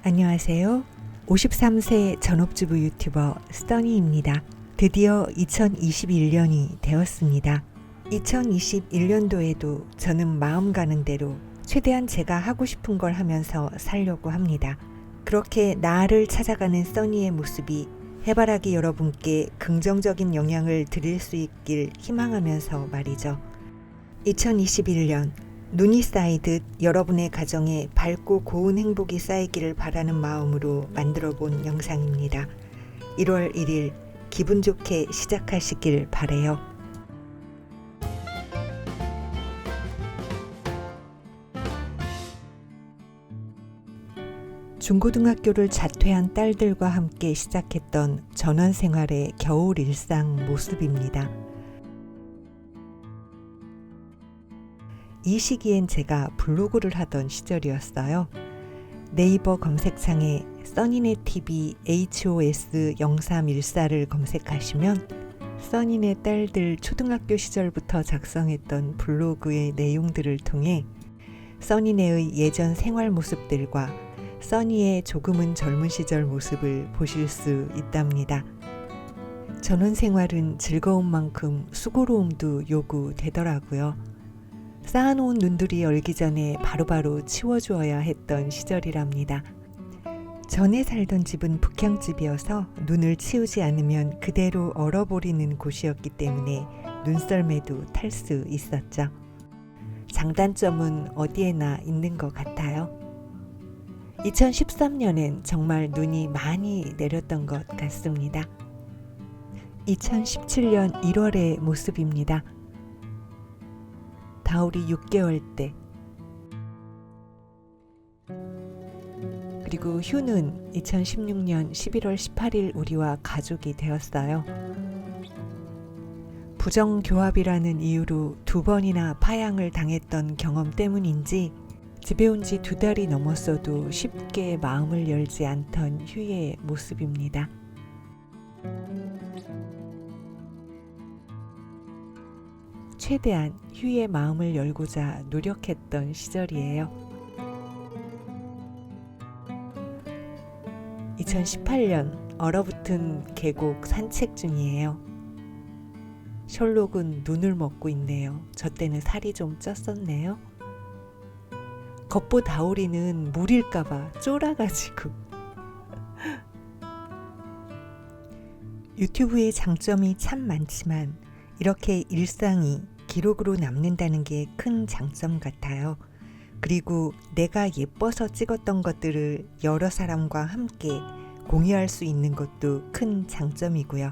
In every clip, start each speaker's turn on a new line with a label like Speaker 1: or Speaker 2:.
Speaker 1: 안녕하세요. 53세 전업주부 유튜버 써니입니다. 드디어 2021년이 되었습니다. 2021년도에도 저는 마음 가는 대로 최대한 제가 하고 싶은 걸 하면서 살려고 합니다. 그렇게 나를 찾아가는 써니의 모습이 해바라기 여러분께 긍정적인 영향을 드릴 수 있길 희망하면서 말이죠. 2021년 눈이 쌓이듯 여러분의 가정에 밝고 고운 행복이 쌓이기를 바라는 마음으로 만들어 본 영상입니다. 1월 1일 기분 좋게 시작하시길 바래요. 중고등학교를 자퇴한 딸들과 함께 시작했던 전원생활의 겨울 일상 모습입니다. 이 시기엔 제가 블로그를 하던 시절이었어요. 네이버 검색창에 써니네 TV HOS 0314를 검색하시면 써니네 딸들 초등학교 시절부터 작성했던 블로그의 내용들을 통해 써니네의 예전 생활 모습들과 써니의 조금은 젊은 시절 모습을 보실 수 있답니다. 전원 생활은 즐거운 만큼 수고로움도 요구되더라고요. 쌓아놓은 눈들이 얼기 전에 바로바로 치워주어야 했던 시절이랍니다. 전에 살던 집은 북향집이어서 눈을 치우지 않으면 그대로 얼어버리는 곳이었기 때문에 눈썰매도 탈 수 있었죠. 장단점은 어디에나 있는 것 같아요. 2013년엔 정말 눈이 많이 내렸던 것 같습니다. 2017년 1월의 모습입니다. 다울이 6개월 때, 그리고 휴는 2016년 11월 18일 우리와 가족이 되었어요. 부정교합이라는 이유로 2번이나 파양을 당했던 경험 때문인지 집에 온 지 2달이 넘었어도 쉽게 마음을 열지 않던 휴의 모습입니다. 최대한 휴의 마음을 열고자 노력했던 시절이에요. 2018년 얼어붙은 계곡 산책 중이에요. 셜록은 눈을 먹고 있네요. 저 때는 살이 좀 쪘었네요. 겉보 다오리는 물일까봐 쫄아가지고. 유튜브의 장점이 참 많지만 이렇게 일상이 기록으로 남는다는 게 큰 장점 같아요. 그리고 내가 예뻐서 찍었던 것들을 여러 사람과 함께 공유할 수 있는 것도 큰 장점이고요.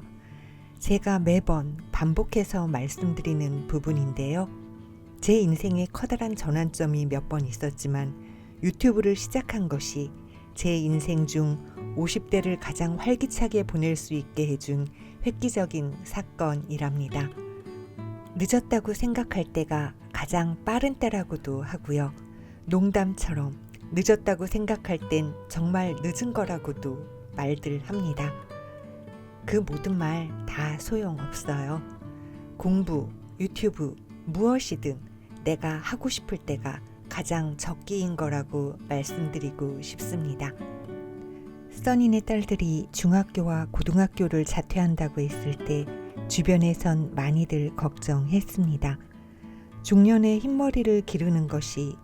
Speaker 1: 제가 매번 반복해서 말씀드리는 부분인데요. 제 인생에 커다란 전환점이 몇 번 있었지만 유튜브를 시작한 것이 제 인생 중 50대를 가장 활기차게 보낼 수 있게 해준 획기적인 사건이랍니다. 늦었다고 생각할 때가 가장 빠른 때라고도 하고요. 농담처럼 늦었다고 생각할 땐 정말 늦은 거라고도 말들 합니다. 그 모든 말 다 소용없어요. 공부, 유튜브, 무엇이든 내가 하고 싶을 때가 가장 적기인 거라고 말씀드리고 싶습니다. 써니네 딸들이 중학교와 고등학교를 자퇴한다고 했을 때 주변에선 많이들 걱정했습니다. 중년에 흰머리를 기르는 것이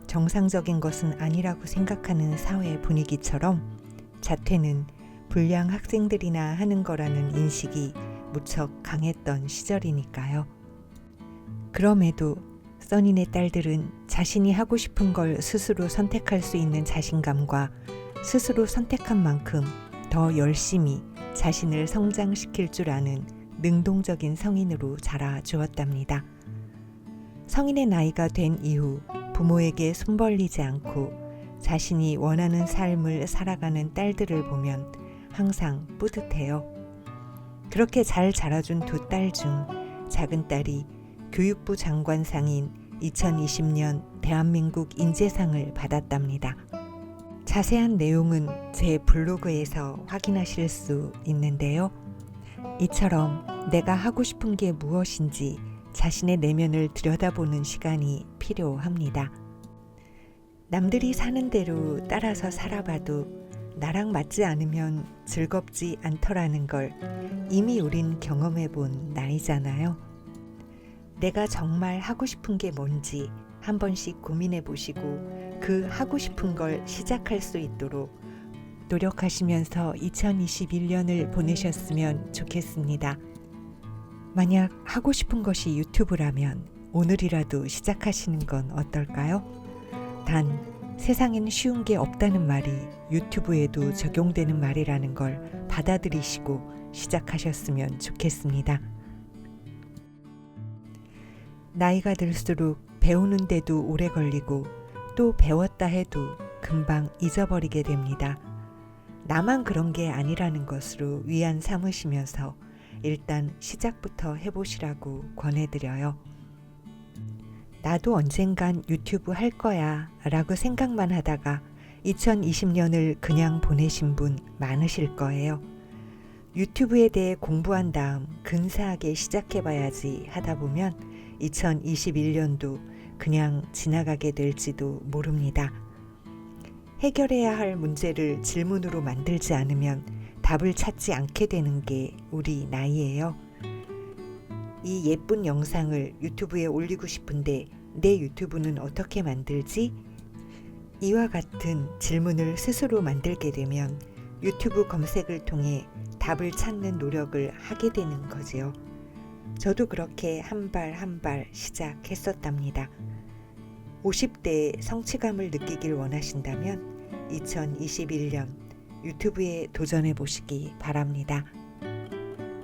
Speaker 1: 정상적인 것은 아니라고 생각하는 사회 분위기처럼 자퇴는 불량 학생들이나 하는 거라는 인식이 무척 강했던 시절이니까요. 그럼에도 써니네 딸들은 자신이 하고 싶은 걸 스스로 선택할 수 있는 자신감과 스스로 선택한 만큼 더 열심히 자신을 성장시킬 줄 아는 능동적인 성인으로 자라주었답니다. 성인의 나이가 된 이후 부모에게 손 벌리지 않고 자신이 원하는 삶을 살아가는 딸들을 보면 항상 뿌듯해요. 그렇게 잘 자라준 2딸 중 작은 딸이 교육부 장관상인 2020년 대한민국 인재상을 받았답니다. 자세한 내용은 제 블로그에서 확인하실 수 있는데요. 이처럼 내가 하고 싶은 게 무엇인지 자신의 내면을 들여다보는 시간이 필요합니다. 남들이 사는 대로 따라서 살아봐도 나랑 맞지 않으면 즐겁지 않더라는 걸 이미 우린 경험해 본 나이잖아요. 내가 정말 하고 싶은 게 뭔지 한 번씩 고민해 보시고 그 하고 싶은 걸 시작할 수 있도록 노력하시면서 2021년을 보내셨으면 좋겠습니다. 만약 하고 싶은 것이 유튜브라면 오늘이라도 시작하시는 건 어떨까요? 단 세상엔 쉬운 게 없다는 말이 유튜브에도 적용되는 말이라는 걸 받아들이시고 시작하셨으면 좋겠습니다. 나이가 들수록 배우는데도 오래 걸리고 또 배웠다 해도 금방 잊어버리게 됩니다. 나만 그런 게 아니라는 것으로 위안 삼으시면서 일단 시작부터 해보시라고 권해드려요. 나도 언젠간 유튜브 할 거야 라고 생각만 하다가 2020년을 그냥 보내신 분 많으실 거예요. 유튜브에 대해 공부한 다음 근사하게 시작해봐야지 하다 보면 2021년도 그냥 지나가게 될지도 모릅니다. 해결해야 할 문제를 질문으로 만들지 않으면 답을 찾지 않게 되는 게 우리 나이예요. 이 예쁜 영상을 유튜브에 올리고 싶은데 내 유튜브는 어떻게 만들지? 이와 같은 질문을 스스로 만들게 되면 유튜브 검색을 통해 답을 찾는 노력을 하게 되는 거지요. 저도 그렇게 한 발 한 발 시작했었답니다. 50대의 성취감을 느끼길 원하신다면 2021년 유튜브에 도전해 보시기 바랍니다.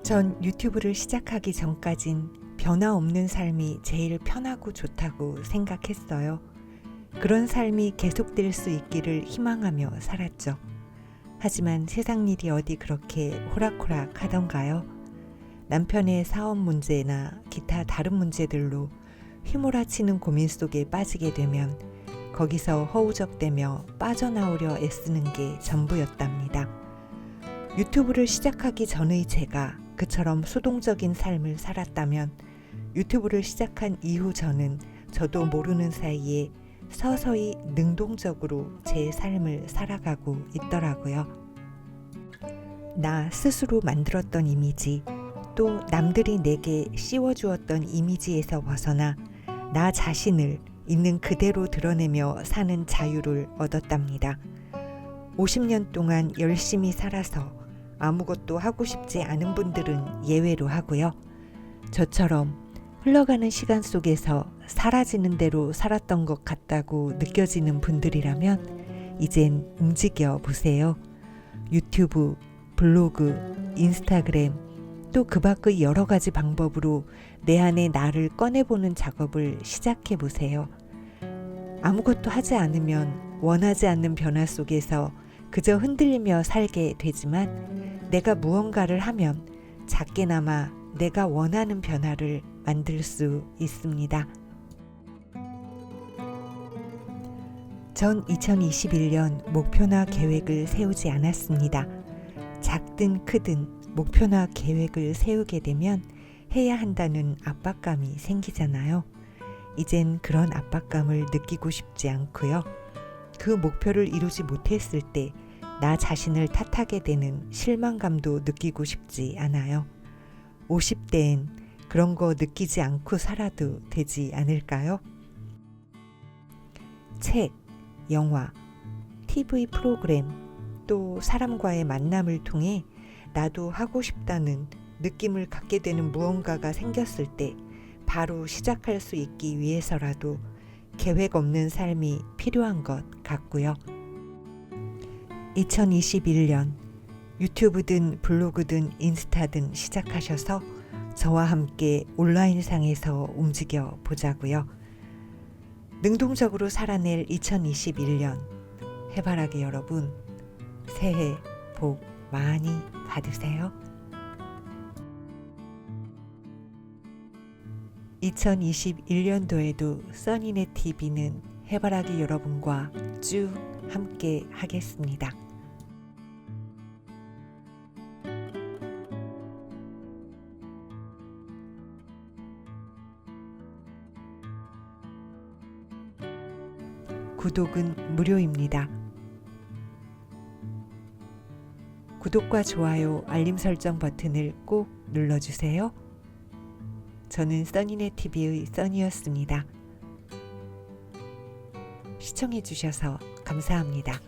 Speaker 1: 전 유튜브를 시작하기 전까진 변화 없는 삶이 제일 편하고 좋다고 생각했어요. 그런 삶이 계속될 수 있기를 희망하며 살았죠. 하지만 세상 일이 어디 그렇게 호락호락 하던가요? 남편의 사업 문제나 기타 다른 문제들로 휘몰아치는 고민 속에 빠지게 되면 거기서 허우적대며 빠져나오려 애쓰는 게 전부였답니다. 유튜브를 시작하기 전의 제가 그처럼 수동적인 삶을 살았다면 유튜브를 시작한 이후 저도 모르는 사이에 서서히 능동적으로 제 삶을 살아가고 있더라고요. 나 스스로 만들었던 이미지, 또 남들이 내게 씌워주었던 이미지에서 벗어나 나 자신을 있는 그대로 드러내며 사는 자유를 얻었답니다. 50년 동안 열심히 살아서 아무것도 하고 싶지 않은 분들은 예외로 하고요. 저처럼 흘러가는 시간 속에서 사라지는 대로 살았던 것 같다고 느껴지는 분들이라면 이젠 움직여 보세요. 유튜브, 블로그, 인스타그램, 또 그 밖의 여러 가지 방법으로 내 안의 나를 꺼내보는 작업을 시작해 보세요. 아무것도 하지 않으면 원하지 않는 변화 속에서 그저 흔들리며 살게 되지만 내가 무언가를 하면 작게나마 내가 원하는 변화를 만들 수 있습니다. 전 2021년 목표나 계획을 세우지 않았습니다. 작든 크든 목표나 계획을 세우게 되면 해야 한다는 압박감이 생기잖아요. 이젠 그런 압박감을 느끼고 싶지 않고요. 그 목표를 이루지 못했을 때 나 자신을 탓하게 되는 실망감도 느끼고 싶지 않아요. 50대엔 그런 거 느끼지 않고 살아도 되지 않을까요? 책, 영화, TV 프로그램, 또 사람과의 만남을 통해 나도 하고 싶다는 느낌을 갖게 되는 무언가가 생겼을 때 바로 시작할 수 있기 위해서라도 계획 없는 삶이 필요한 것 같고요. 2021년 유튜브든 블로그든 인스타든 시작하셔서 저와 함께 온라인상에서 움직여 보자고요. 능동적으로 살아낼 2021년 해바라기 여러분, 새해 복 많이 받으세요. 2021년도에도 써니네 TV는 해바라기 여러분과 쭉 함께 하겠습니다. 구독은 무료입니다. 구독과 좋아요, 알림 설정 버튼을 꼭 눌러주세요. 저는 써니네TV의 써니였습니다. 시청해주셔서 감사합니다.